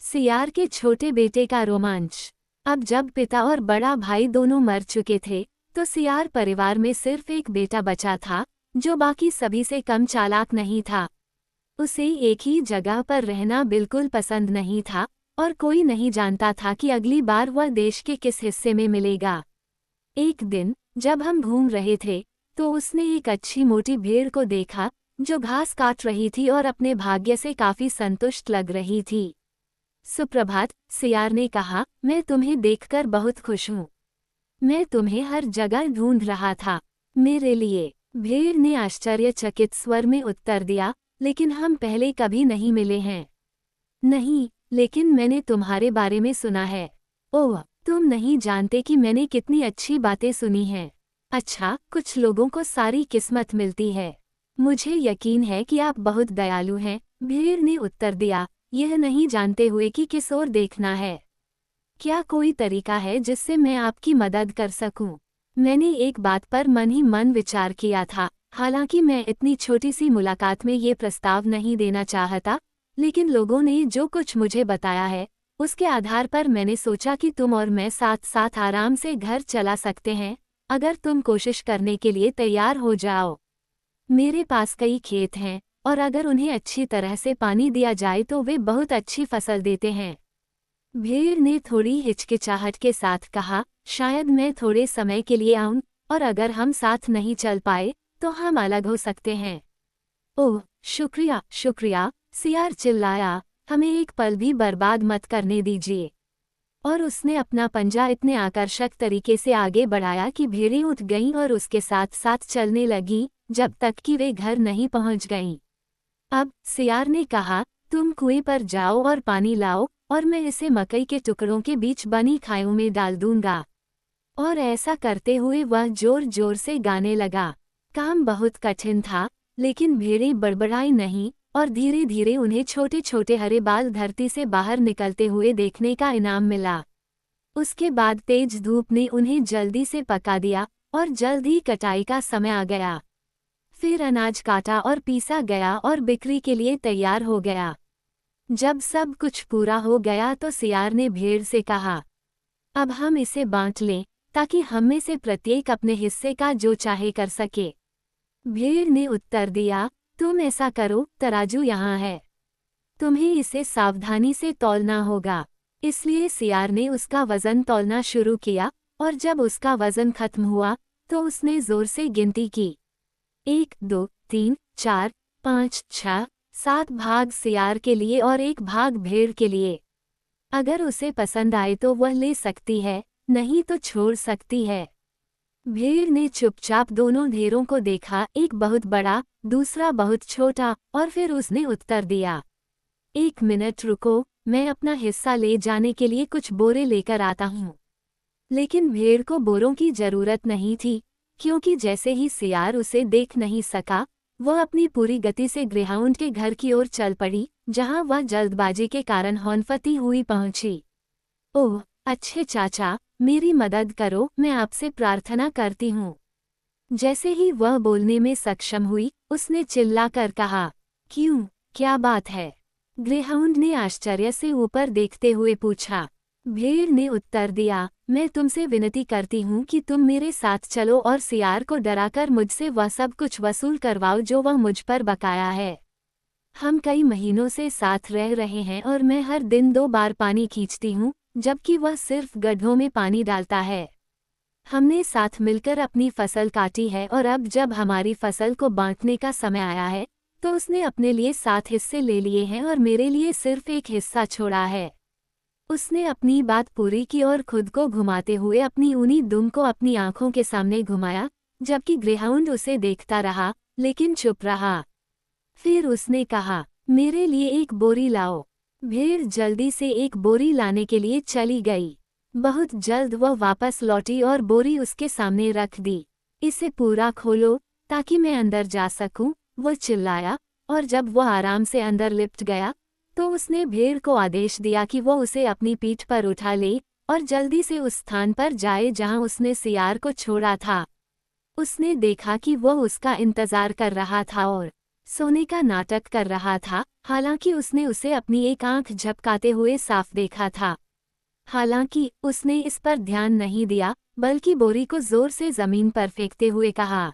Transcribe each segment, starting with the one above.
सियार के छोटे बेटे का रोमांच। अब जब पिता और बड़ा भाई दोनों मर चुके थे, तो सियार परिवार में सिर्फ एक बेटा बचा था, जो बाकी सभी से कम चालाक नहीं था। उसे एक ही जगह पर रहना बिल्कुल पसंद नहीं था और कोई नहीं जानता था कि अगली बार वह देश के किस हिस्से में मिलेगा। एक दिन जब हम घूम रहे थे, तो उसने एक अच्छी मोटी भेड़ को देखा जो घास काट रही थी और अपने भाग्य से काफी संतुष्ट लग रही थी। सुप्रभात, सियार ने कहा, मैं तुम्हें देखकर बहुत खुश हूँ। मैं तुम्हें हर जगह ढूंढ रहा था। मेरे लिए? भेड़ ने आश्चर्यचकित स्वर में उत्तर दिया, लेकिन हम पहले कभी नहीं मिले हैं। नहीं, लेकिन मैंने तुम्हारे बारे में सुना है। ओह, तुम नहीं जानते कि मैंने कितनी अच्छी बातें सुनी हैं। अच्छा, कुछ लोगों को सारी किस्मत मिलती है। मुझे यकीन है कि आप बहुत दयालु हैं, भेड़ ने उत्तर दिया, यह नहीं जानते हुए कि किस ओर देखना है। क्या कोई तरीका है जिससे मैं आपकी मदद कर सकूं? मैंने एक बात पर मन ही मन विचार किया था। हालांकि मैं इतनी छोटी सी मुलाकात में ये प्रस्ताव नहीं देना चाहता, लेकिन लोगों ने जो कुछ मुझे बताया है, उसके आधार पर मैंने सोचा कि तुम और मैं साथ साथ आराम से घर चला सकते हैं, अगर तुम कोशिश करने के लिए तैयार हो जाओ। मेरे पास कई खेत हैं, और अगर उन्हें अच्छी तरह से पानी दिया जाए तो वे बहुत अच्छी फसल देते हैं। भेड़ ने थोड़ी हिचकिचाहट के साथ कहा, शायद मैं थोड़े समय के लिए आऊं, और अगर हम साथ नहीं चल पाए तो हम अलग हो सकते हैं। ओह, शुक्रिया शुक्रिया, सियार चिल्लाया, हमें एक पल भी बर्बाद मत करने दीजिए। और उसने अपना पंजा इतने आकर्षक तरीके से आगे बढ़ाया कि भेड़ें उठ गईं और उसके साथ साथ चलने लगीं, जब तक कि वे घर नहीं पहुंच गईं। अब सियार ने कहा, तुम कुएं पर जाओ और पानी लाओ, और मैं इसे मकई के टुकड़ों के बीच बनी खाइयों में डाल दूंगा। और ऐसा करते हुए वह जोर जोर से गाने लगा। काम बहुत कठिन था, लेकिन भेड़ें बड़बड़ाई नहीं, और धीरे धीरे उन्हें छोटे छोटे हरे बाल धरती से बाहर निकलते हुए देखने का इनाम मिला। उसके बाद तेज धूप ने उन्हें जल्दी से पका दिया, और जल्द ही कटाई का समय आ गया। फिर अनाज काटा और पीसा गया और बिक्री के लिए तैयार हो गया। जब सब कुछ पूरा हो गया तो सियार ने भेड़ से कहा, अब हम इसे बांट लें, ताकि हम में से प्रत्येक अपने हिस्से का जो चाहे कर सके। भेड़ ने उत्तर दिया, तुम ऐसा करो, तराजू यहाँ है। तुम्हें इसे सावधानी से तौलना होगा। इसलिए सियार ने उसका वजन तौलना शुरू किया, और जब उसका वजन खत्म हुआ तो उसने जोर से गिनती की। 1, 2, 3, 4, 5, 6, 7 भाग सियार के लिए और 1 भाग भेड़ के लिए। अगर उसे पसंद आए तो वह ले सकती है, नहीं तो छोड़ सकती है। भेड़ ने चुपचाप दोनों ढेरों को देखा, एक बहुत बड़ा, दूसरा बहुत छोटा, और फिर उसने उत्तर दिया, 1 मिनट रुको, मैं अपना हिस्सा ले जाने के लिए कुछ बोरे लेकर आता हूँ। लेकिन भेड़ को बोरों की जरूरत नहीं थी, क्योंकि जैसे ही सियार उसे देख नहीं सका, वह अपनी पूरी गति से ग्रेहाउंड के घर की ओर चल पड़ी, जहां वह जल्दबाजी के कारण हौनफती हुई पहुंची। ओह, अच्छे चाचा, मेरी मदद करो, मैं आपसे प्रार्थना करती हूँ। जैसे ही वह बोलने में सक्षम हुई, उसने चिल्लाकर कहा, क्यों, क्या बात है? ग्रेहाउंड ने आश्चर्य से ऊपर देखते हुए पूछा। भेड़ ने उत्तर दिया, मैं तुमसे विनती करती हूँ कि तुम मेरे साथ चलो और सियार को डराकर मुझसे वह सब कुछ वसूल करवाओ जो वह मुझ पर बकाया है। हम कई महीनों से साथ रह रहे हैं और मैं हर दिन 2 बार पानी खींचती हूँ, जबकि वह सिर्फ गड्ढों में पानी डालता है। हमने साथ मिलकर अपनी फसल काटी है, और अब जब हमारी फसल को बांटने का समय आया है, तो उसने अपने लिए 7 हिस्से ले लिए हैं और मेरे लिए सिर्फ 1 हिस्सा छोड़ा है। उसने अपनी बात पूरी की और खुद को घुमाते हुए अपनी ऊनी दुम को अपनी आंखों के सामने घुमाया, जबकि ग्रेहाउंड उसे देखता रहा, लेकिन चुप रहा। फिर उसने कहा, मेरे लिए 1 बोरी लाओ। भेड़ जल्दी से 1 बोरी लाने के लिए चली गई। बहुत जल्द वह वापस लौटी और बोरी उसके सामने रख दी। इसे पूरा खोलो, ताकि मैं अंदर जा सकूं, वह चिल्लाया, और जब वह आराम से अंदर लिपट गया, तो उसने भेड़ को आदेश दिया कि वो उसे अपनी पीठ पर उठा ले, और जल्दी से उस स्थान पर जाए जहां उसने सियार को छोड़ा था। उसने देखा कि वह उसका इंतजार कर रहा था, और सोने का नाटक कर रहा था, हालांकि उसने उसे अपनी एक आंख झपकाते हुए साफ देखा था। हालांकि उसने इस पर ध्यान नहीं दिया, बल्कि बोरी को जोर से जमीन पर फेंकते हुए कहा,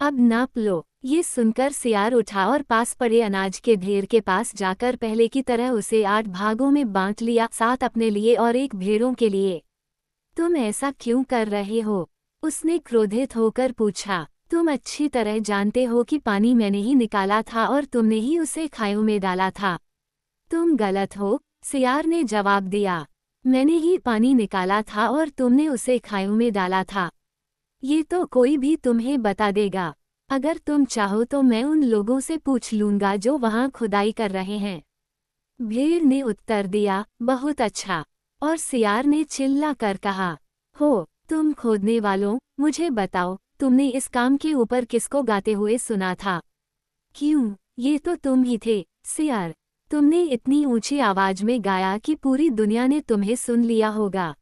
अब नाप लो। ये सुनकर सियार उठा और पास पड़े अनाज के ढेर के पास जाकर पहले की तरह उसे 8 भागों में बांट लिया, 7 अपने लिए और 1 भेड़ों के लिए। तुम ऐसा क्यों कर रहे हो? उसने क्रोधित होकर पूछा। तुम अच्छी तरह जानते हो कि पानी मैंने ही निकाला था और तुमने ही उसे खायों में डाला था। तुम गलत हो, सियार ने जवाब दिया। मैंने ही पानी निकाला था और तुमने उसे खायों में डाला था। ये तो कोई भी तुम्हें बता देगा। अगर तुम चाहो तो मैं उन लोगों से पूछ लूंगा जो वहां खुदाई कर रहे हैं। भेड़ ने उत्तर दिया, बहुत अच्छा। और सियार ने चिल्ला कर कहा, हो, तुम खोदने वालों, मुझे बताओ, तुमने इस काम के ऊपर किसको गाते हुए सुना था? क्यों, ये तो तुम ही थे, सियार। तुमने इतनी ऊंची आवाज में गाया कि पूरी दुनिया ने तुम्हें सुन लिया होगा।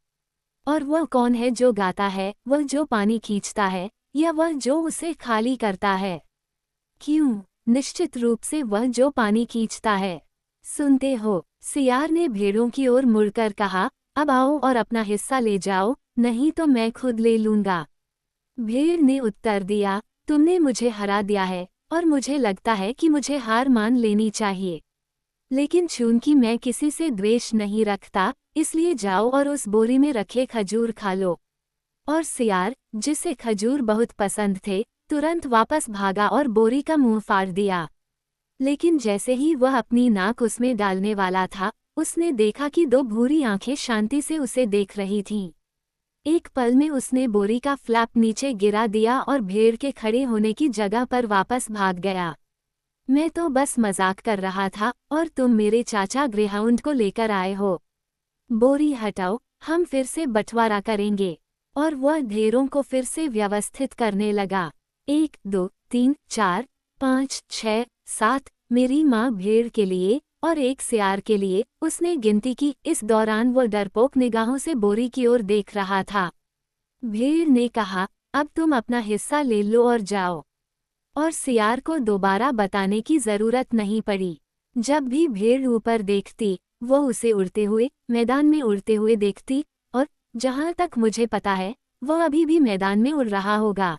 और वह कौन है जो गाता है? वह जो पानी खींचता है, या वह जो उसे खाली करता है? क्यों, निश्चित रूप से वह जो पानी खींचता है। सुनते हो? सियार ने भेड़ों की ओर मुड़कर कहा, अब आओ और अपना हिस्सा ले जाओ, नहीं तो मैं खुद ले लूंगा। भेड़ ने उत्तर दिया, तुमने मुझे हरा दिया है, और मुझे लगता है कि मुझे हार मान लेनी चाहिए। लेकिन चूंकि मैं किसी से द्वेष नहीं रखता, इसलिए जाओ और उस बोरी में रखे खजूर खा लो। और सियार, जिसे खजूर बहुत पसंद थे, तुरंत वापस भागा और बोरी का मुंह फाड़ दिया। लेकिन जैसे ही वह अपनी नाक उसमें डालने वाला था, उसने देखा कि 2 भूरी आंखें शांति से उसे देख रही थीं। एक पल में उसने बोरी का फ्लैप नीचे गिरा दिया और भेड़ के खड़े होने की जगह पर वापस भाग गया। मैं तो बस मजाक कर रहा था और तुम मेरे चाचा ग्रेहाउंड को लेकर आए हो। बोरी हटाओ, हम फिर से बंटवारा करेंगे। और वह ढेरों को फिर से व्यवस्थित करने लगा। 1, 2, 3, 4, 5, 6, 7 मेरी माँ भेड़ के लिए और 1 सियार के लिए, उसने गिनती की। इस दौरान वह डरपोक निगाहों से बोरी की ओर देख रहा था। भेड़ ने कहा, अब तुम अपना हिस्सा ले लो और जाओ। और सियार को दोबारा बताने की जरूरत नहीं पड़ी। जब भी भेड़ ऊपर देखती, वो उसे उड़ते हुए, मैदान में उड़ते हुए देखती, और जहां तक मुझे पता है, वह अभी भी मैदान में उड़ रहा होगा।